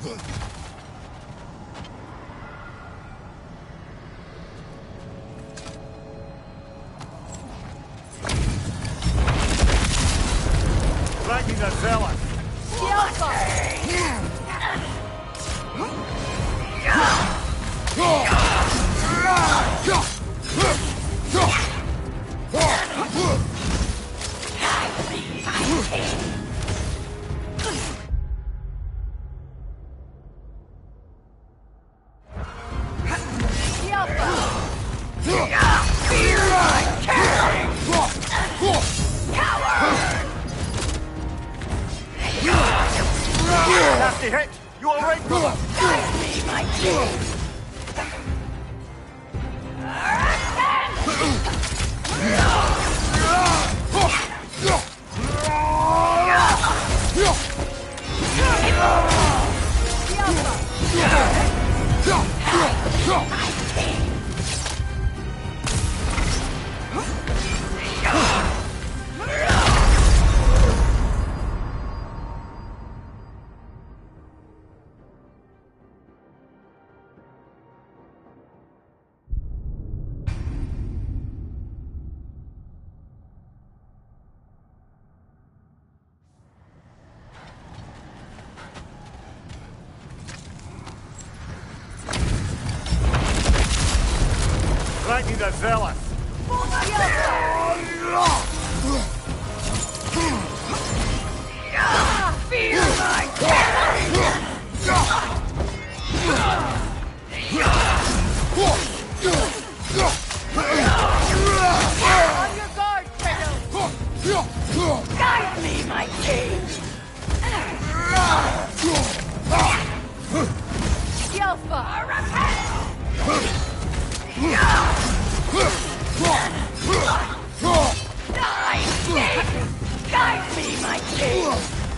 Striking the zealot. Nasty hit! You alright, brother? Guide me, my king! Striking the zealot. Feel my carry! On your guard, Kratos! Guide me, my king! Yelfa! Guide me, my king!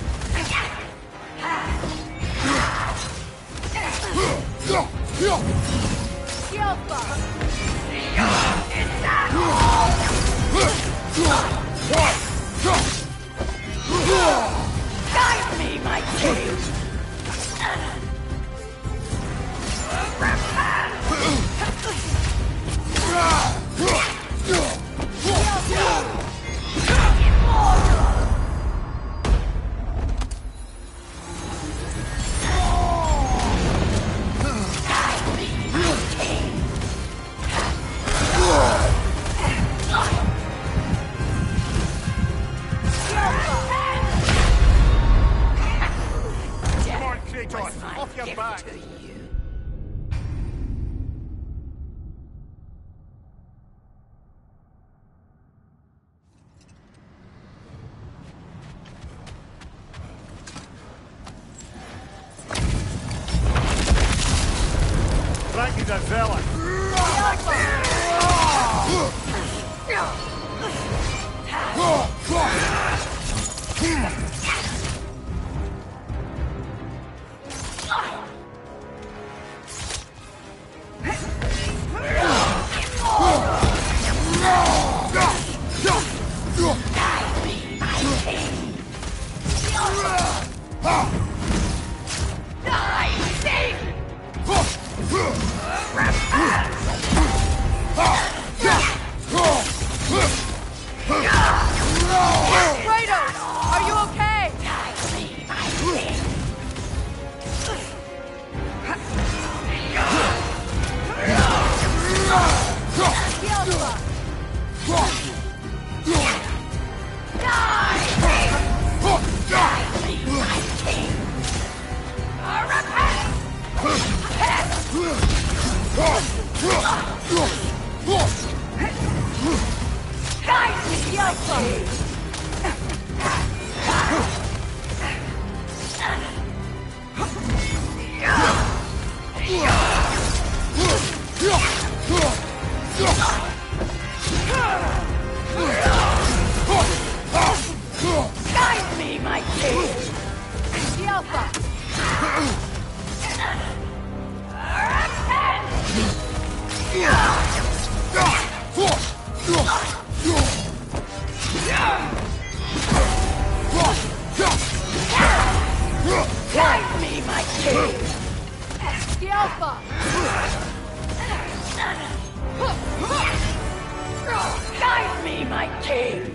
Guide me, my king! Come on, Kratos! Off your back! Striking the zealot. Kratos! Are you okay? Guide me, my king! Yelfa! Alpha! Guide me, my king!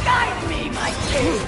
Guide me, my king!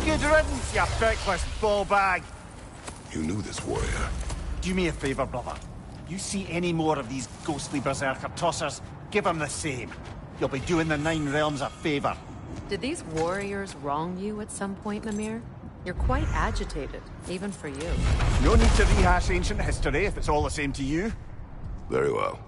Good riddance, you feckless ball bag. You knew this warrior. Do me a favour, brother. You see any more of these ghostly berserker tossers, give them the same. You'll be doing the Nine Realms a favour. Did these warriors wrong you at some point, Mimir? You're quite agitated, even for you. No need to rehash ancient history if it's all the same to you. Very well.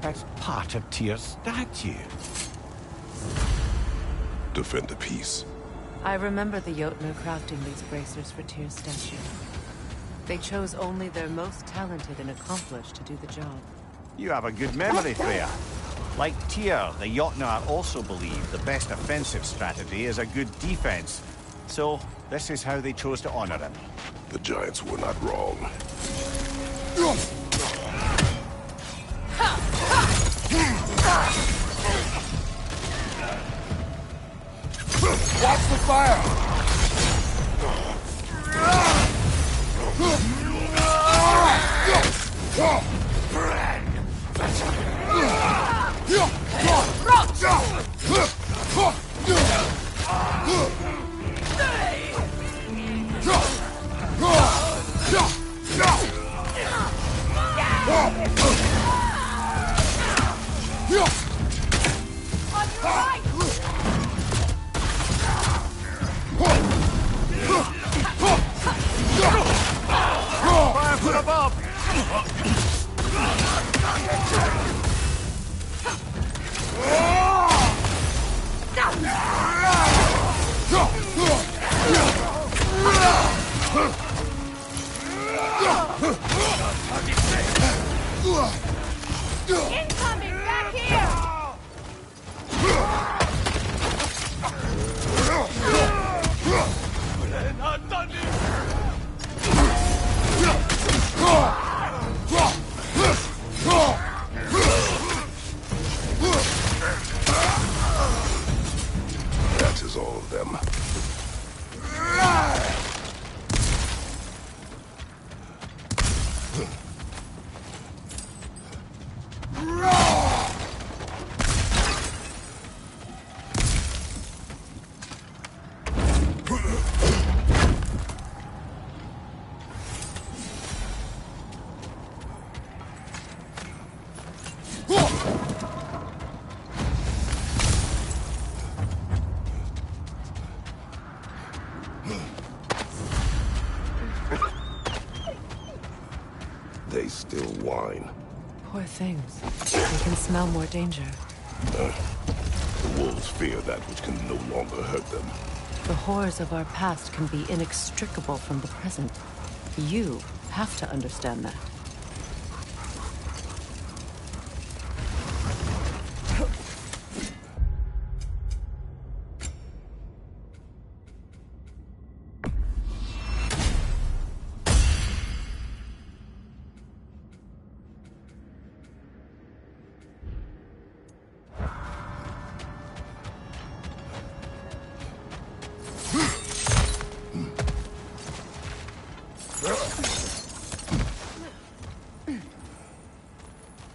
That's part of Tyr's statue. Defend the peace. I remember the Jotnar crafting these bracers for Tyr's statue. They chose only their most talented and accomplished to do the job. You have a good memory, Freya. Like Tyr, the Jotnar also believe the best offensive strategy is a good defense. So, this is how they chose to honor him. The Giants were not wrong. Watch the fire! Fire from above! Incoming! Back here! That is all of them. They still whine. Poor things. They can smell more danger. The wolves fear that which can no longer hurt them. The horrors of our past can be inextricable from the present. You have to understand that.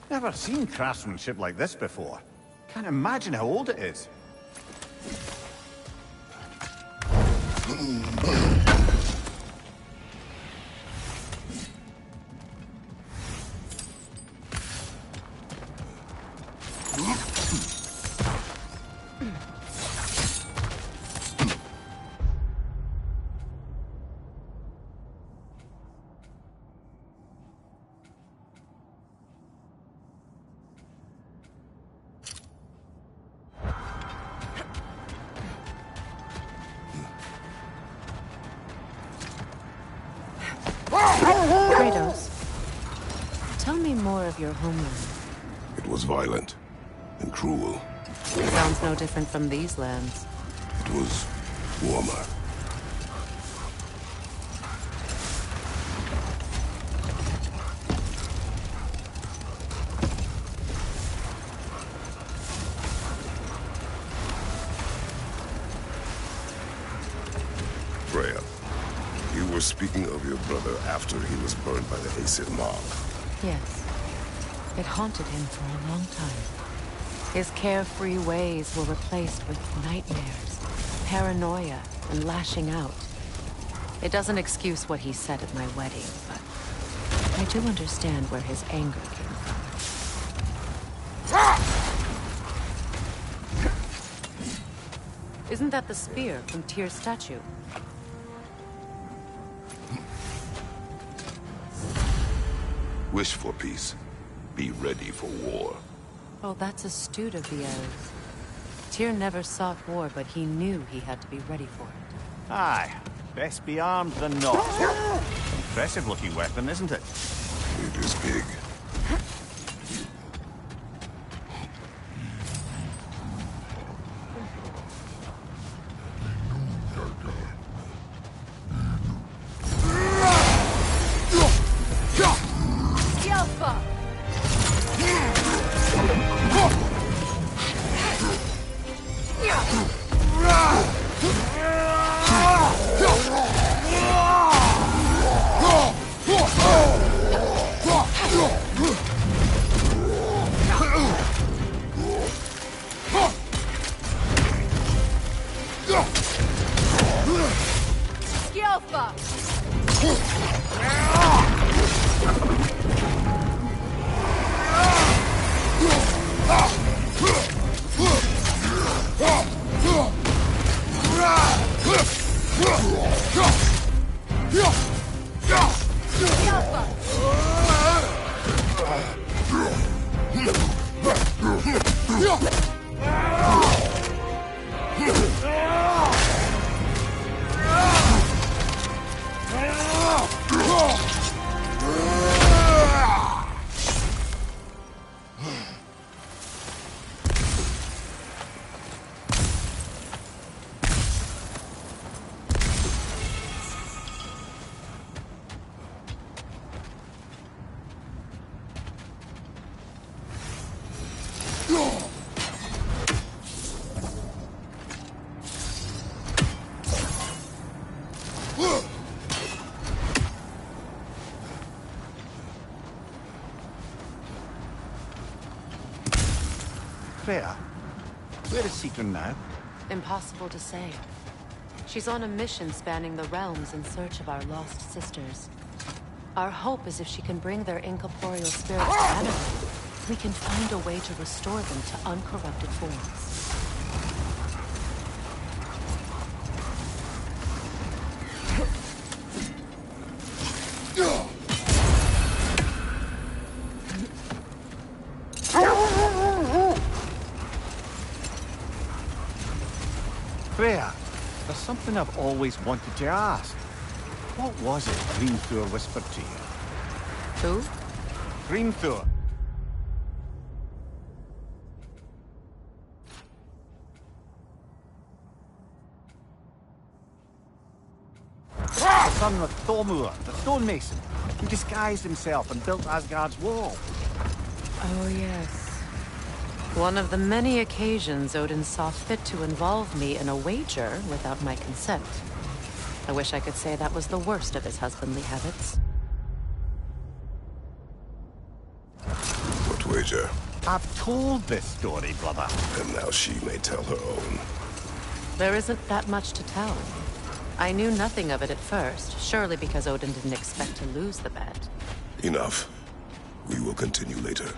Never seen craftsmanship like this before. Can't imagine how old it is. Kratos, tell me more of your homeland. It was violent and cruel. Sounds no different from these lands. It was warmer. Freya, you were speaking of your brother after he was burned by the Aesir mob. Yes. It haunted him for a long time. His carefree ways were replaced with nightmares, paranoia, and lashing out. It doesn't excuse what he said at my wedding, but I do understand where his anger came from. Isn't that the spear from Tyr's statue? Wish for peace. Be ready for war. Oh, that's astute of the elves. Tyr never sought war, but he knew he had to be ready for it. Aye. Best be armed than not. Impressive looking weapon, isn't it? It is big. Alpha! Freya, where is Sigrun now? Impossible to say. She's on a mission spanning the realms in search of our lost sisters. Our hope is if she can bring their incorporeal spirits to Anarchy, we can find a way to restore them to uncorrupted forms. Freya, there's something I've always wanted to ask. What was it Grimthor whispered to you? Who? Grimthor. The son of Thormur, the stonemason, who disguised himself and built Asgard's wall. Oh, yes. One of the many occasions Odin saw fit to involve me in a wager without my consent. I wish I could say that was the worst of his husbandly habits. What wager? I've told this story, brother. And now she may tell her own. There isn't that much to tell. I knew nothing of it at first, surely because Odin didn't expect to lose the bet. Enough. We will continue later.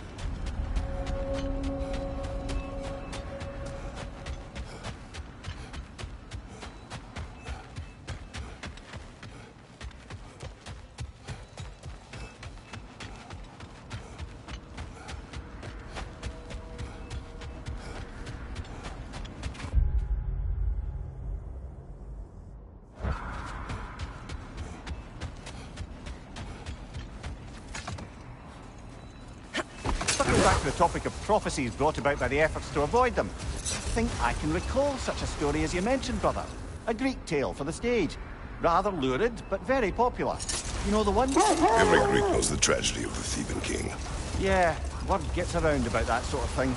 Circling back to the topic of prophecies brought about by the efforts to avoid them, I think I can recall such a story as you mentioned, brother. A Greek tale for the stage. Rather lurid, but very popular. You know the one? Every Greek knows the tragedy of the Theban king. Yeah, word gets around about that sort of thing.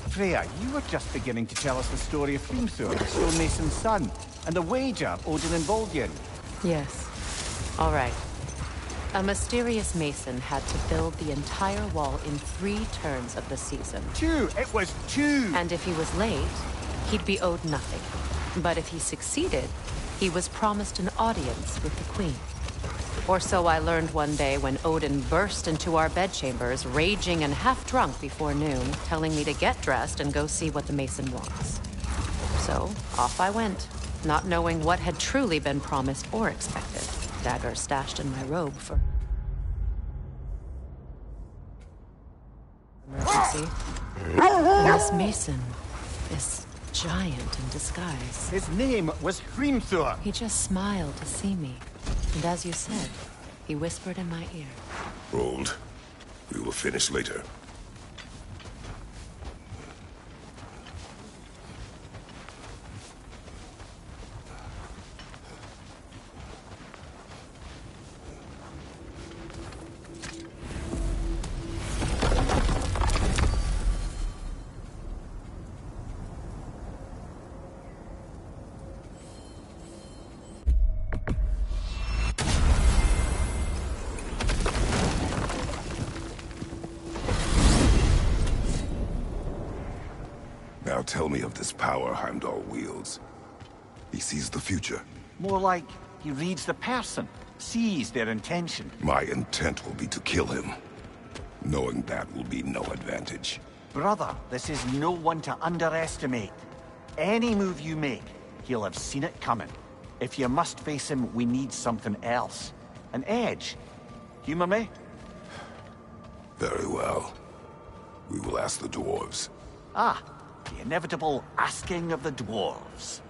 Freya, you were just beginning to tell us the story of Hrimthur, the stonemason's son, and the wager Odin involved you in. Yes. All right. A mysterious mason had to build the entire wall in 3 turns of the season. 2! It was 2! And if he was late, he'd be owed nothing. But if he succeeded, he was promised an audience with the queen. Or so I learned one day when Odin burst into our bedchambers, raging and half-drunk before noon, telling me to get dressed and go see what the mason wants. So, off I went, not knowing what had truly been promised or expected. Dagger stashed in my robe for emergency. And this mason, this giant in disguise. His name was Hrimthur. He just smiled to see me. And as you said, he whispered in my ear. Rold. We will finish later. Now tell me of this power Heimdall wields. He sees the future. More like he reads the person, sees their intention. My intent will be to kill him. Knowing that will be no advantage. Brother, this is no one to underestimate. Any move you make, he'll have seen it coming. If you must face him, we need something else. An edge. Humor me? Very well. We will ask the dwarves. Ah, the inevitable asking of the dwarves.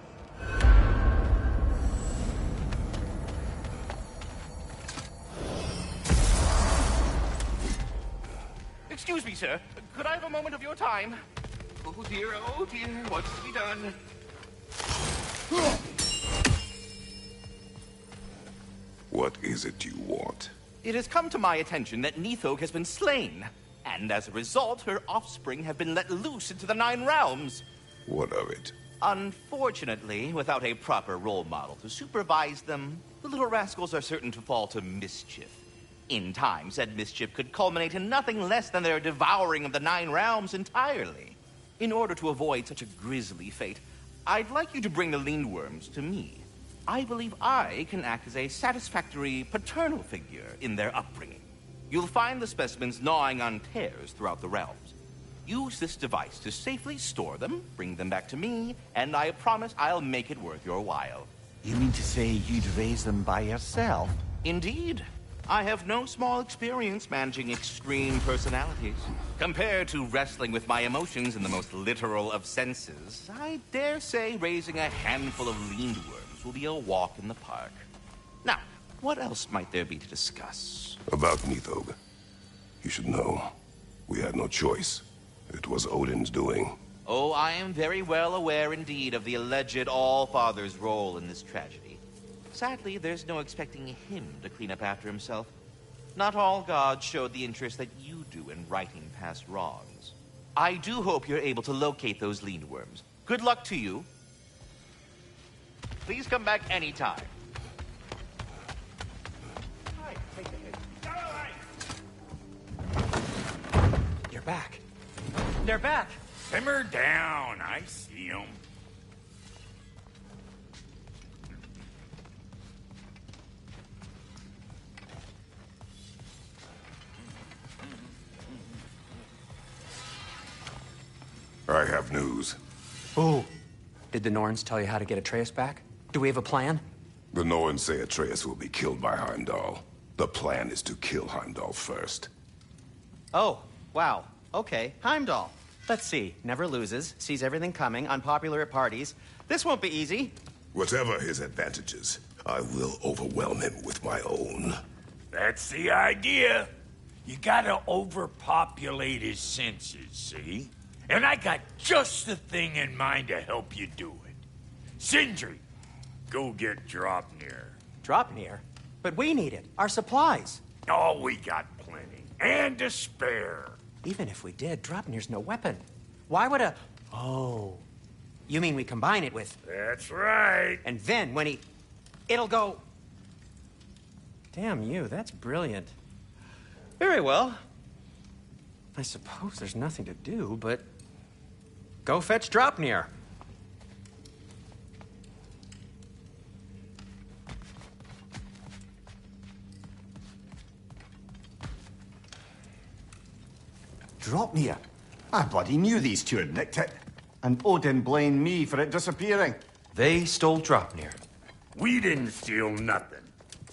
Excuse me, sir. Could I have a moment of your time? Oh dear, what's to be done? What is it you want? It has come to my attention that Nithog has been slain, and as a result, her offspring have been let loose into the Nine Realms. What of it? Unfortunately, without a proper role model to supervise them, the little rascals are certain to fall to mischief. In time, said mischief could culminate in nothing less than their devouring of the Nine Realms entirely. In order to avoid such a grisly fate, I'd like you to bring the Lindworms to me. I believe I can act as a satisfactory paternal figure in their upbringing. You'll find the specimens gnawing on tears throughout the realms. Use this device to safely store them, bring them back to me, and I promise I'll make it worth your while. You mean to say you'd raise them by yourself? Indeed. I have no small experience managing extreme personalities. Compared to wrestling with my emotions in the most literal of senses, I dare say raising a handful of Lindworms will be a walk in the park. Now, what else might there be to discuss? About Nithog. You should know. We had no choice. It was Odin's doing. Oh, I am very well aware indeed of the alleged All-Father's role in this tragedy. Sadly, there's no expecting him to clean up after himself. Not all gods showed the interest that you do in righting past wrongs. I do hope you're able to locate those Lindworms. Good luck to you. Please come back anytime. You're back. They're back. Simmer down. I see them. I have news. Oh. Did the Norns tell you how to get Atreus back? Do we have a plan? The Norns say Atreus will be killed by Heimdall. The plan is to kill Heimdall first. Oh, wow. Okay, Heimdall. Let's see. Never loses, sees everything coming, unpopular at parties. This won't be easy. Whatever his advantages, I will overwhelm him with my own. That's the idea. You gotta overpopulate his senses, see? And I got just the thing in mind to help you do it. Sindri, go get Dropnir. Dropnir? But we need it. Our supplies. Oh, we got plenty. And to spare. Even if we did, Dropnir's no weapon. Why would a... Oh. You mean we combine it with... That's right. And then when he... It'll go... Damn you, that's brilliant. Very well. I suppose there's nothing to do, but... Go fetch Dropnir. Dropnir? I bloody knew these two had nicked it. And Odin blamed me for it disappearing. They stole Dropnir. We didn't steal nothing.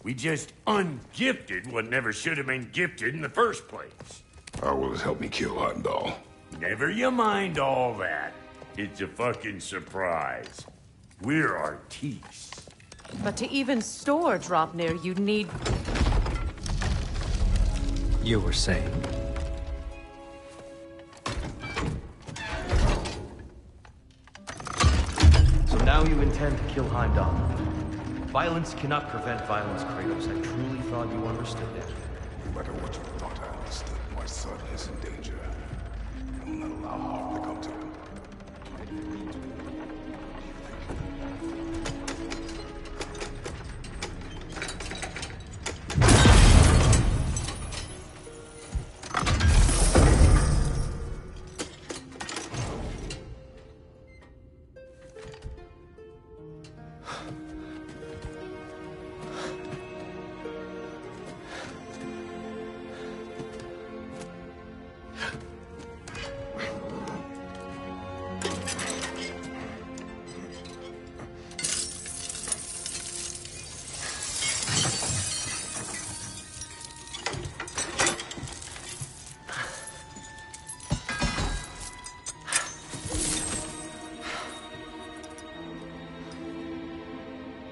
We just ungifted what never should have been gifted in the first place. How will it help me kill Heimdall? Never you mind all that. It's a fucking surprise. We're artistes. But to even store Dropnir, you'd need... You were saying? So now you intend to kill Heimdall. Violence cannot prevent violence, Kratos. I truly thought you understood that. No matter what you thought I understood, my son is in danger. I will not allow harm to come to him.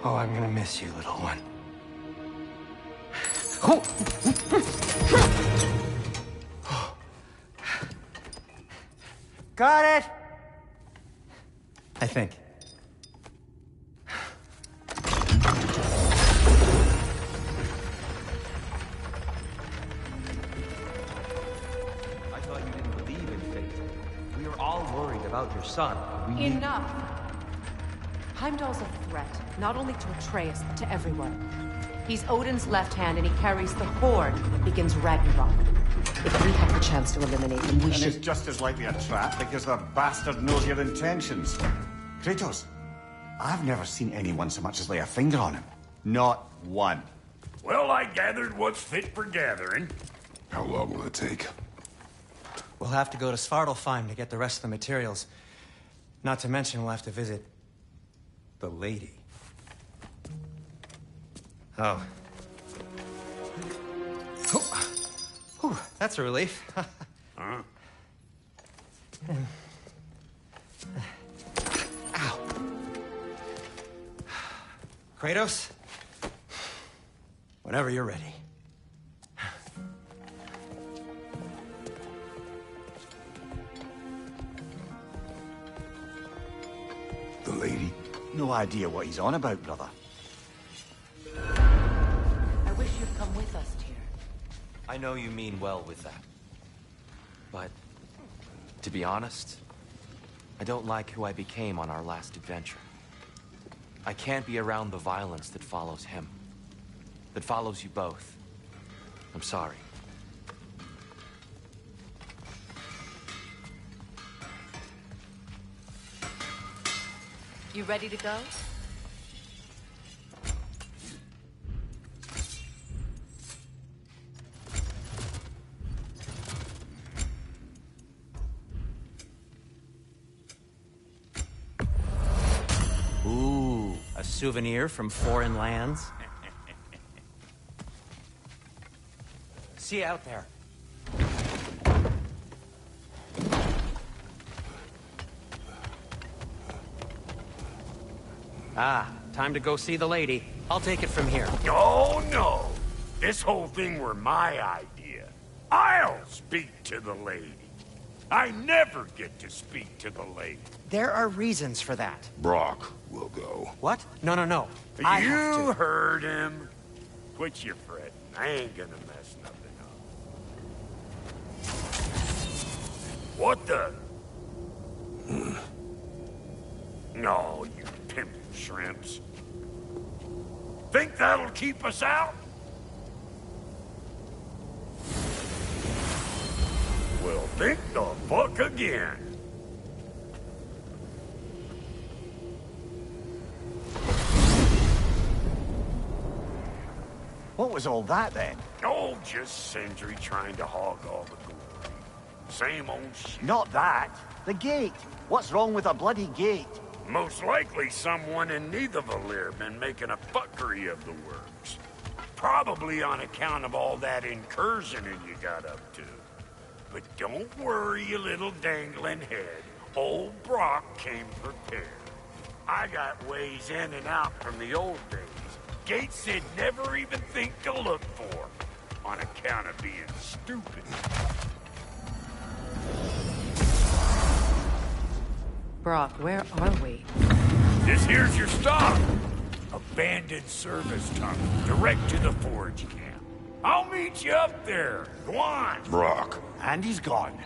Oh, I'm gonna miss you, little one. Got it! I think. I thought you didn't believe in fate. We were all worried about your son. Enough! Heimdall's a threat, not only to Atreus, but to everyone. He's Odin's left hand, and he carries the horde that begins Ragnarok. If we have the chance to eliminate him, we And should... it's just as likely a trap because the bastard knows your intentions. Kratos, I've never seen anyone so much as lay a finger on him. Not one. Well, I gathered what's fit for gathering. How long will it take? We'll have to go to Svartalfheim to get the rest of the materials. Not to mention we'll have to visit... the lady. Oh. Whew, that's a relief. Huh? Ow. Kratos? Whenever you're ready. The lady? No idea what he's on about, brother. I wish you'd come with us, Tyr. I know you mean well with that. But, to be honest, I don't like who I became on our last adventure. I can't be around the violence that follows him. That follows you both. I'm sorry. You ready to go? Ooh, a souvenir from foreign lands. See you out there. Ah, time to go see the lady. I'll take it from here. Oh, no. This whole thing were my idea. I'll speak to the lady. I never get to speak to the lady. There are reasons for that. Brock will go. What? No, no, no. I have You to. heard him. Quit your fretting. I ain't gonna mess nothing up. What the? No, you pimp shrimps. Think that'll keep us out? Well, think the fuck again. What was all that then? Oh, just Sindri trying to hog all the glory. Same old shit. Not that. The gate. What's wrong with a bloody gate? Most likely someone in Nidavellir been making a fuckery of the works. Probably on account of all that incursioning you got up to. But don't worry, you little dangling head. Old Brock came prepared. I got ways in and out from the old days. Gates they'd never even think to look for. On account of being stupid. Brock, where are we? This here's your stop. Abandoned service tunnel, direct to the forge camp. I'll meet you up there. Go on. Brock, And he's gone.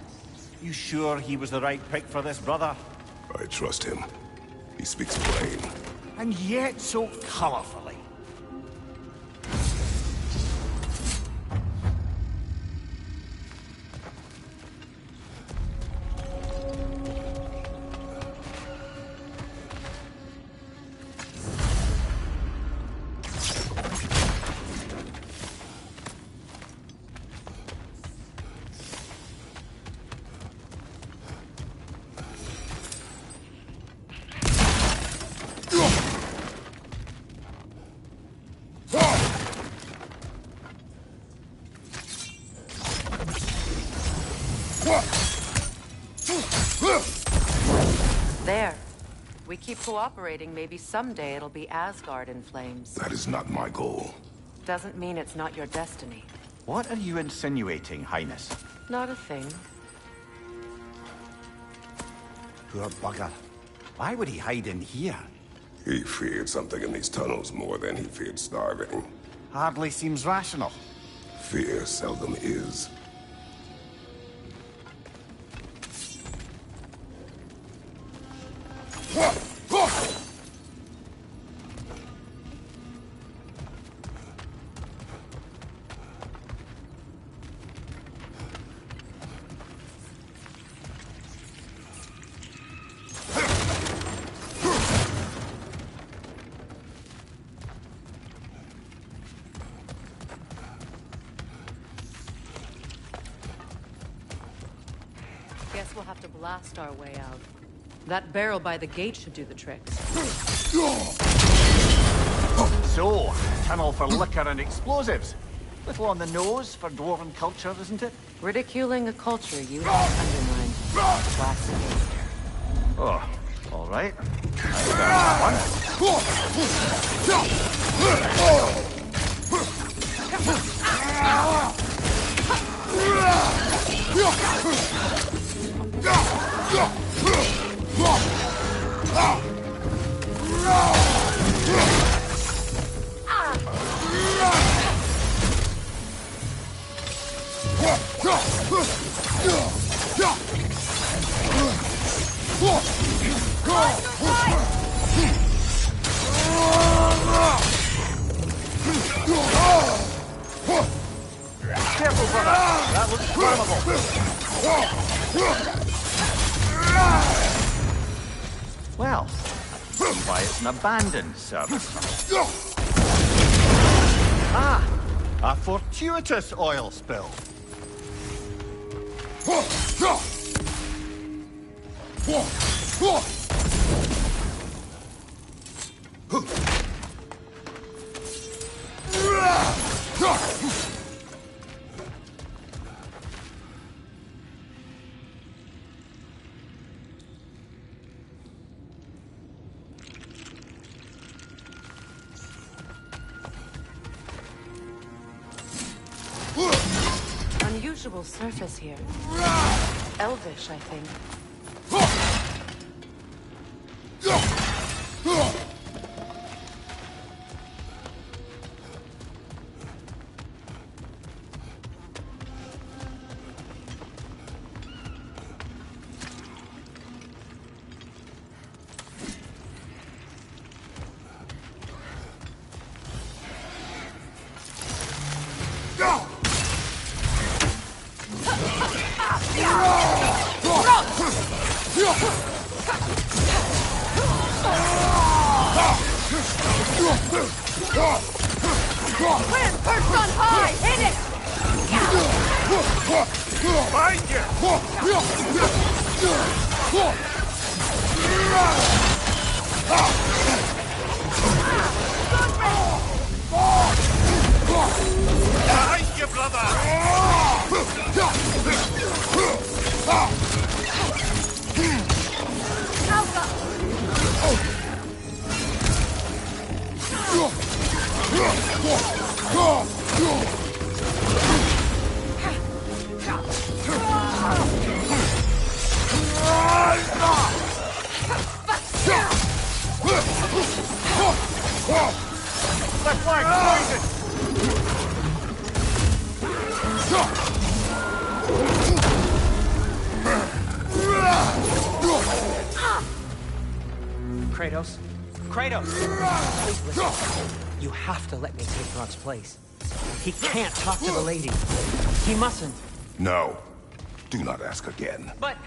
You sure he was the right pick for this, brother? I trust him. He speaks plain. And yet so colorfully. There. We keep cooperating, maybe someday it'll be Asgard in flames. That is not my goal. Doesn't mean it's not your destiny. What are you insinuating, Highness? Not a thing. Poor bugger. Why would he hide in here? He feared something in these tunnels more than he feared starving. Hardly seems rational. Fear seldom is. Guess we'll have to blast our way out. That barrel by the gate should do the trick. So, tunnel for liquor and explosives. Little on the nose for dwarven culture, isn't it? Ridiculing a culture you have undermined. Classic. Oh, all right. I've done Careful, brother. That looks flammable. Well, that's why it's an abandoned service. Ah, a fortuitous oil spill. Unusual surface here. Elvish, I think. Clan perched on high! Hit it! Find Behind you, brother! Left flank, poison! Kratos? Kratos! Please listen. You have to let me take Gronk's place. He can't talk to the lady. He mustn't. No. Do not ask again. But...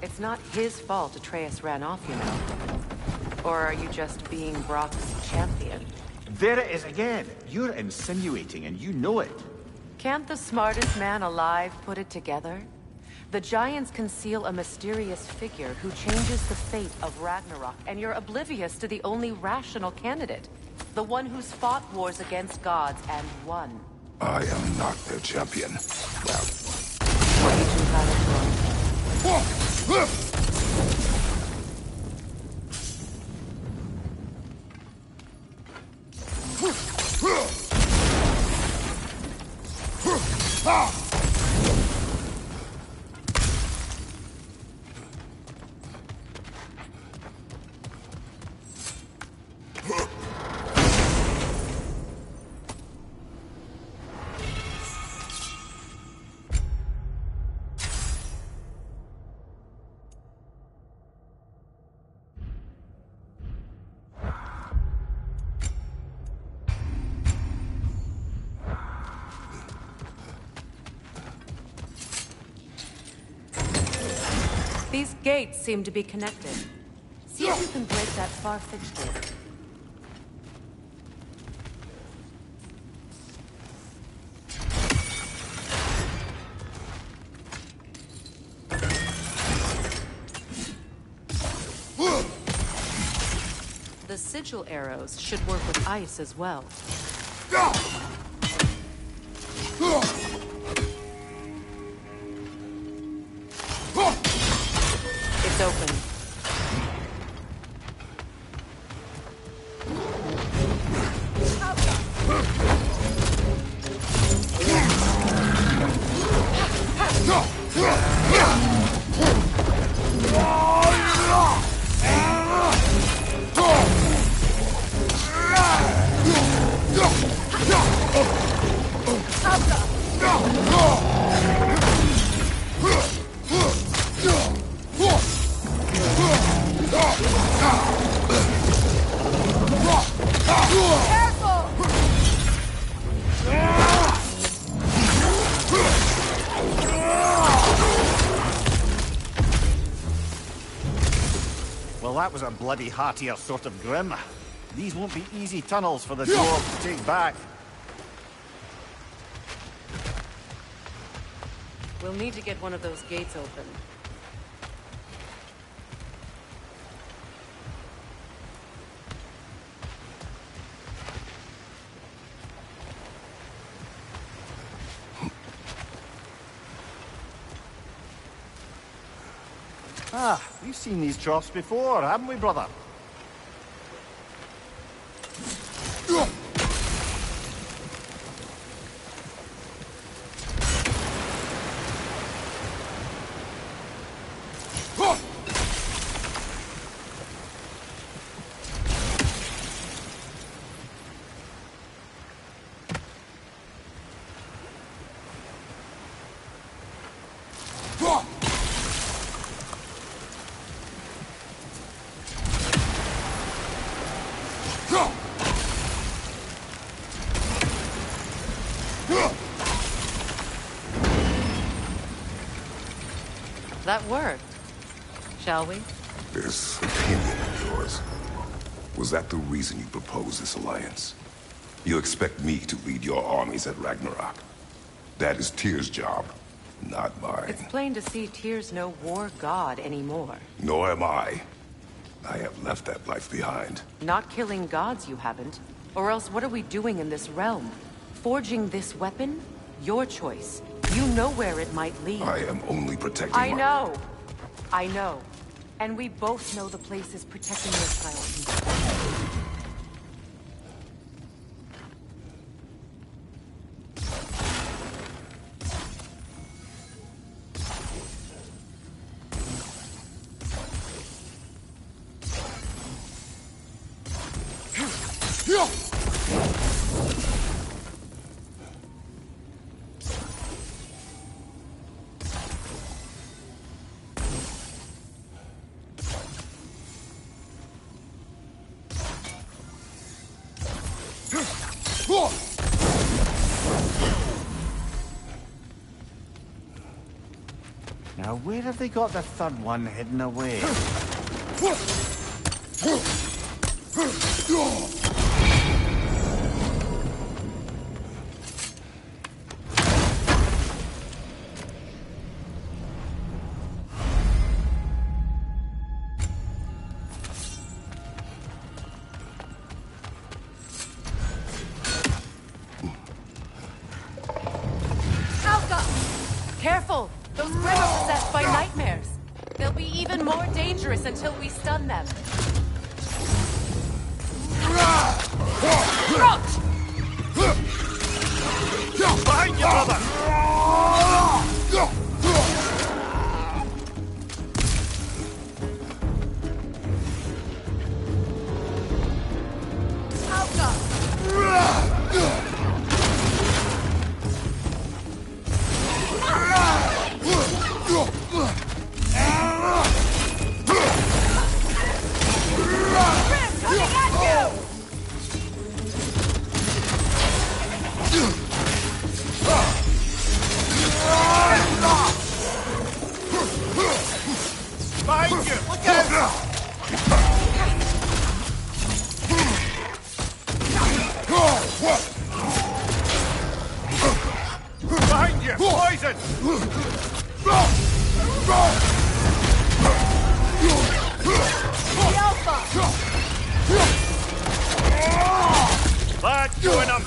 It's not his fault Atreus ran off, you know. Or are you just being Brock's champion? There it is again. You're insinuating, and you know it. Can't the smartest man alive put it together? The Giants conceal a mysterious figure who changes the fate of Ragnarok, and you're oblivious to the only rational candidate. The one who's fought wars against gods and won. I am not their champion. Well, These gates seem to be connected. See if you can break that far-fetched door. The sigil arrows should work with ice as well. It's open. Well, that was a bloody heartier sort of grim. These won't be easy tunnels for the dwarves to take back. We'll need to get one of those gates open. Ah, we've seen these troughs before, haven't we, brother? That worked. Shall we? this opinion of yours, was that the reason you proposed this alliance? You expect me to lead your armies at Ragnarok? That is Tyr's job, not mine. It's plain to see Tyr's no war god anymore. Nor am I. I have left that life behind. Not killing gods, you haven't. Or else what are we doing in this realm? Forging this weapon? Your choice. You know where it might lead. I am only protecting I know. I know. And we both know the place is protecting your child. Now, where have they got the third one hidden away? Careful! Those Grim are possessed by nightmares. They'll be even more dangerous until we stun them. Behind you, brother! Behind you! Look out! Behind you! Poison! The Alpha! That's doing them!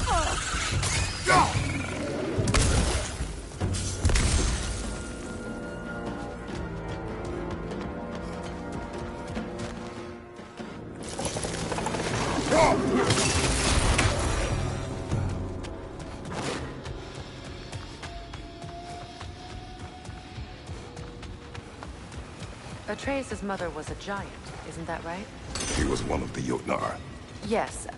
Atreus' mother was a giant, isn't that right? He was one of the Jotnar. Yes.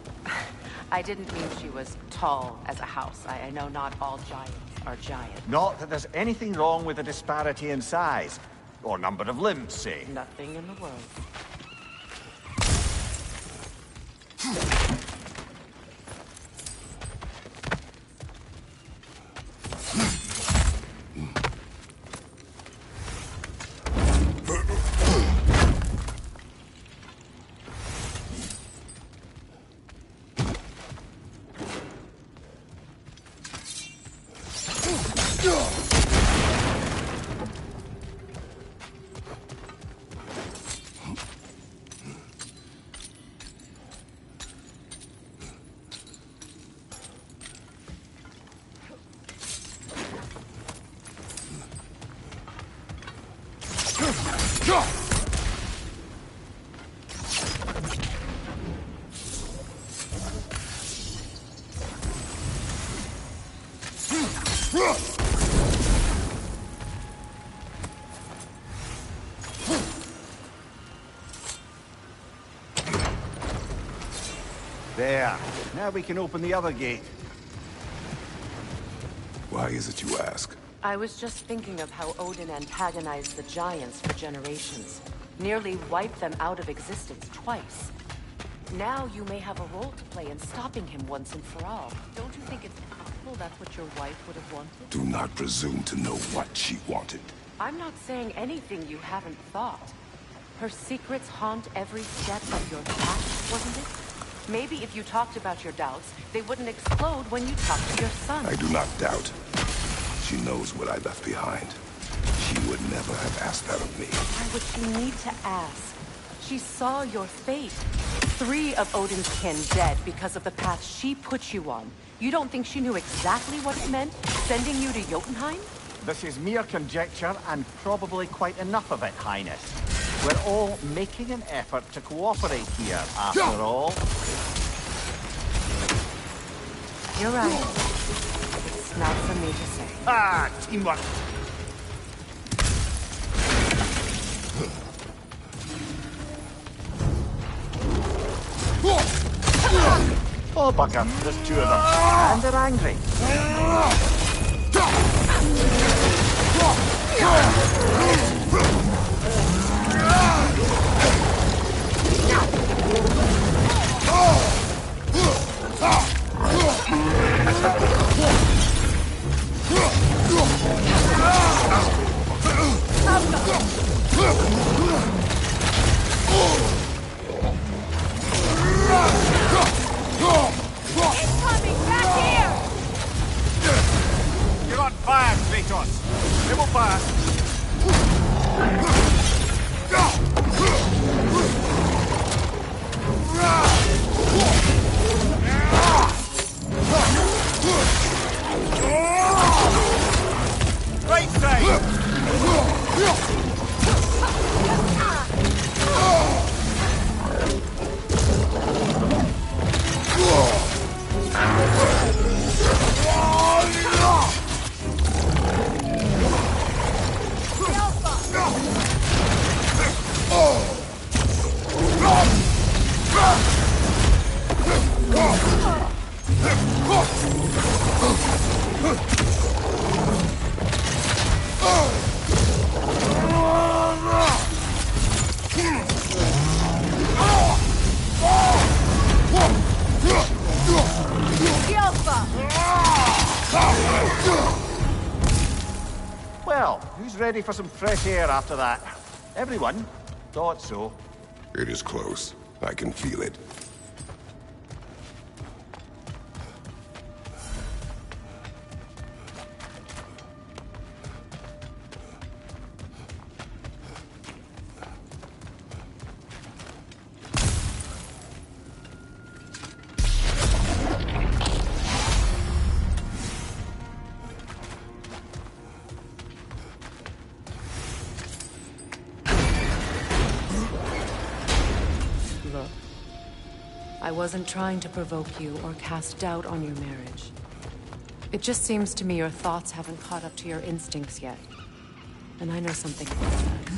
I didn't mean she was tall as a house. I know not all giants are giant. Not that there's anything wrong with the disparity in size. Or number of limbs, say. Nothing in the world. There. Now we can open the other gate. Why is it you ask? I was just thinking of how Odin antagonized the giants for generations. Nearly wiped them out of existence twice. Now you may have a role to play in stopping him once and for all. Don't you think it's possible that's what your wife would have wanted? Do not presume to know what she wanted. I'm not saying anything you haven't thought. Her secrets haunt every step of your path, wasn't it? Maybe if you talked about your doubts, they wouldn't explode when you talked to your son. I do not doubt. She knows what I left behind. She would never have asked that of me. Why would she need to ask? She saw your fate. 3 of Odin's kin dead because of the path she put you on. You don't think she knew exactly what it meant, sending you to Jotunheim? This is mere conjecture, and probably quite enough of it, Highness. We're all making an effort to cooperate here, after all. You're right. It's not for me to say. Ah, teamwork! Oh, bugger. There's 2 of them. And they're angry. fast! Right side! Well, who's ready for some fresh air after that? Everyone? Thought so. It is close. I can feel it. Look, I wasn't trying to provoke you or cast doubt on your marriage. It just seems to me your thoughts haven't caught up to your instincts yet. And I know something about that.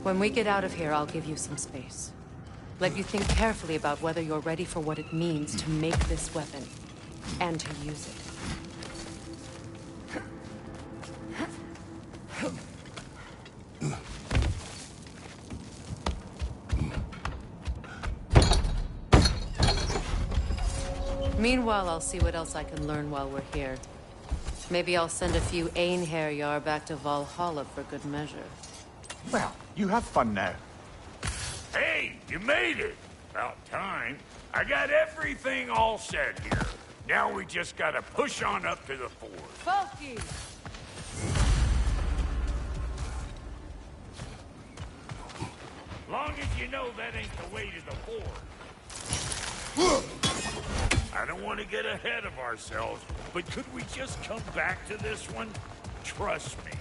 When we get out of here, I'll give you some space. Let you think carefully about whether you're ready for what it means to make this weapon, and to use it. Meanwhile, I'll see what else I can learn while we're here. Maybe I'll send a few Einherjar back to Valhalla for good measure. Well, you have fun now. Hey, you made it! About time. I got everything all set here. Now we just gotta push on up to the fort. Bulky! Long as you know that ain't the way to the fort. I don't want to get ahead of ourselves, but could we just come back to this one? Trust me.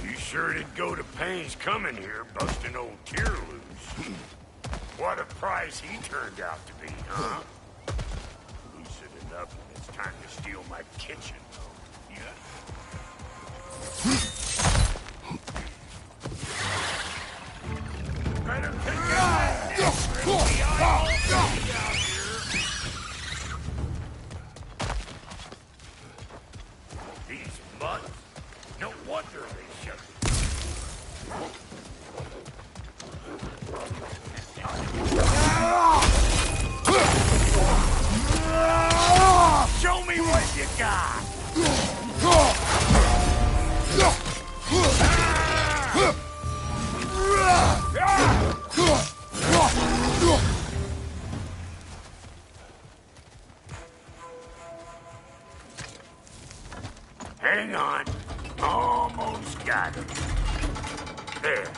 You sure did go to pains coming here, busting old Tyr loose. What a prize he turned out to be, huh? Lucid enough when it's time to steal my kitchen, though. Yeah. Better pick up these mutts. No wonder they shut Show me what you got! Hang on. Almost got it. There.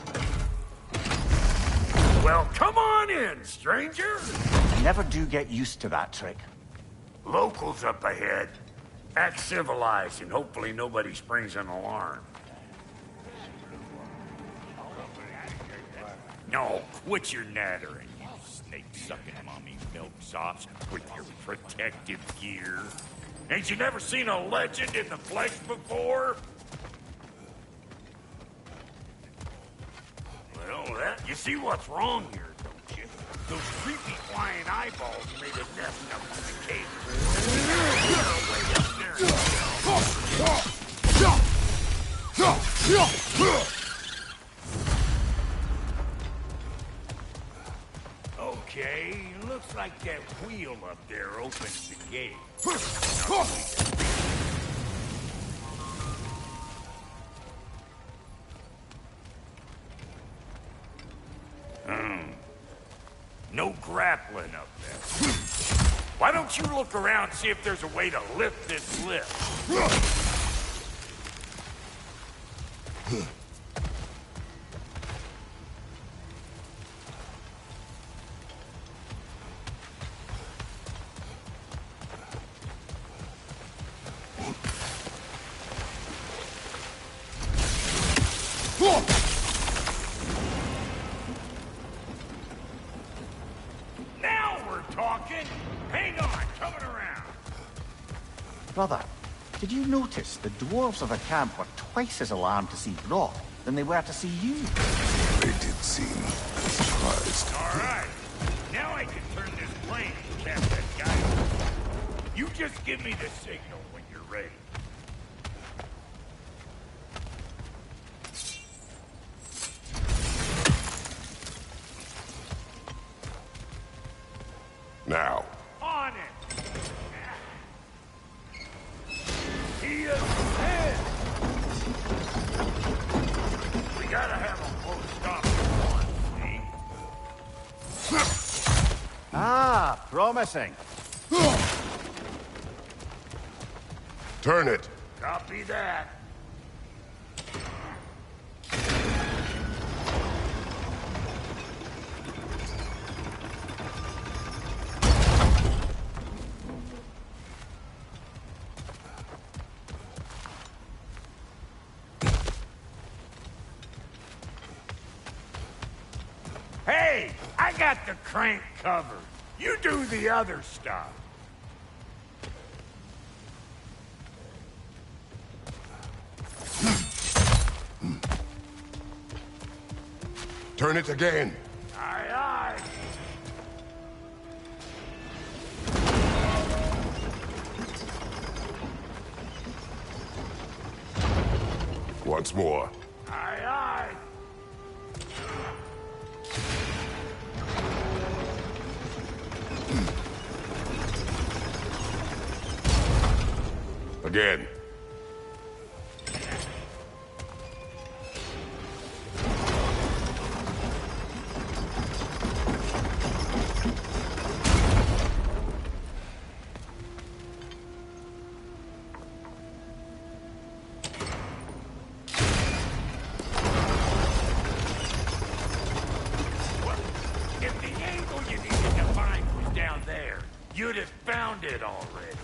Well, come on in, stranger. Never do get used to that trick. Locals up ahead. Act civilized and hopefully nobody springs an alarm. No, quit your nattering, you snake-sucking mommy milksops with your protective gear. Ain't you never seen a legend in the flesh before? Well, you see what's wrong here, don't you? Those creepy flying eyeballs made a nest up in the cave. Okay, looks like that wheel up there opens the gate. No grappling up there. Why don't you look around and see if there's a way to lift this lift? Now we're talking. Hang on, coming around. Brother, did you notice the dwarves of the camp were twice as alarmed to see Brock than they were to see you? They did seem surprised. All right. Now I can turn this plane and cap that guy. You just give me the signal when you're ready. Now. On it! He is dead! We gotta have a full stop at one, see? Ah, promising. Turn it. Copy that. Hey, I got the crank covered. You do the other stuff. Turn it again. Aye, aye. Once more. Aye, aye. Again. If the angle you needed to find was down there, you'd have found it already.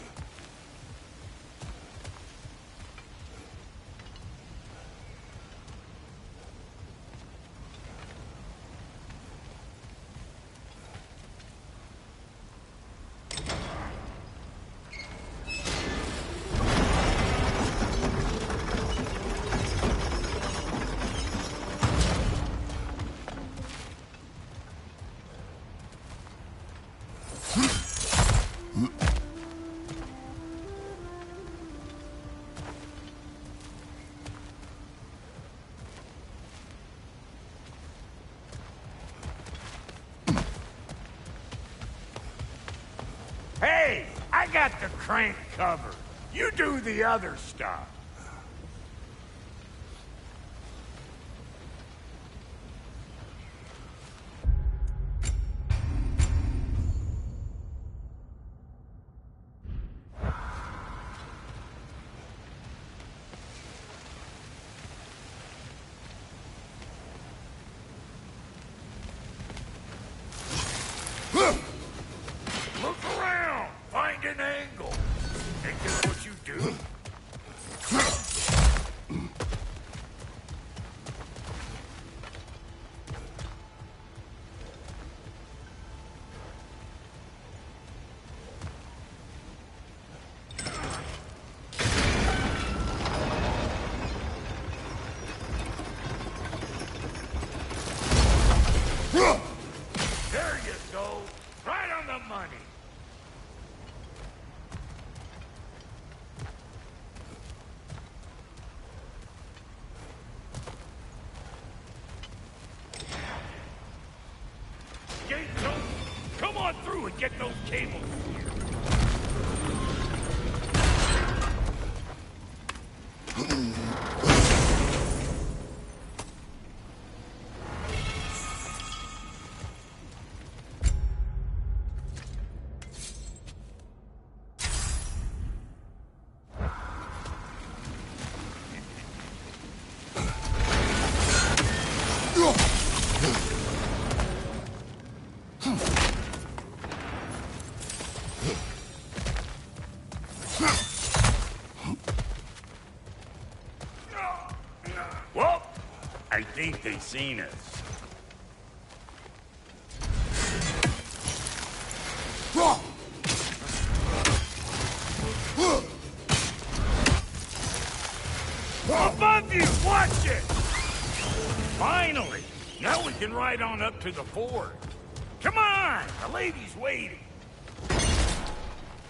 Hey, I got the crank covered. You do the other stuff. Look around. Find an angle. Think that's what you do? There you go. Right on the money. Gates open. on through and get those cables. Well, I think they seen us. Above you! Watch it! Finally! Now we can ride on up to the fort. Come on! The lady's waiting.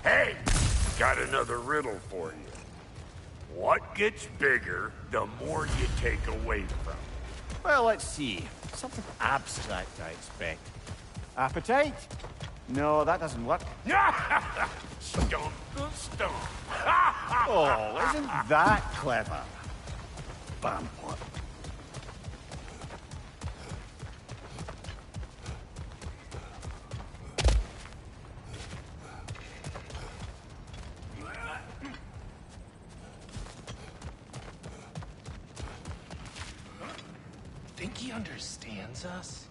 Hey! Got another riddle for you. What gets bigger, the more you take away from? Well, let's see. Something abstract, I expect. Appetite? No, that doesn't work. Stomp the stomp. Oh, isn't that clever? Bam what? Think he understands us?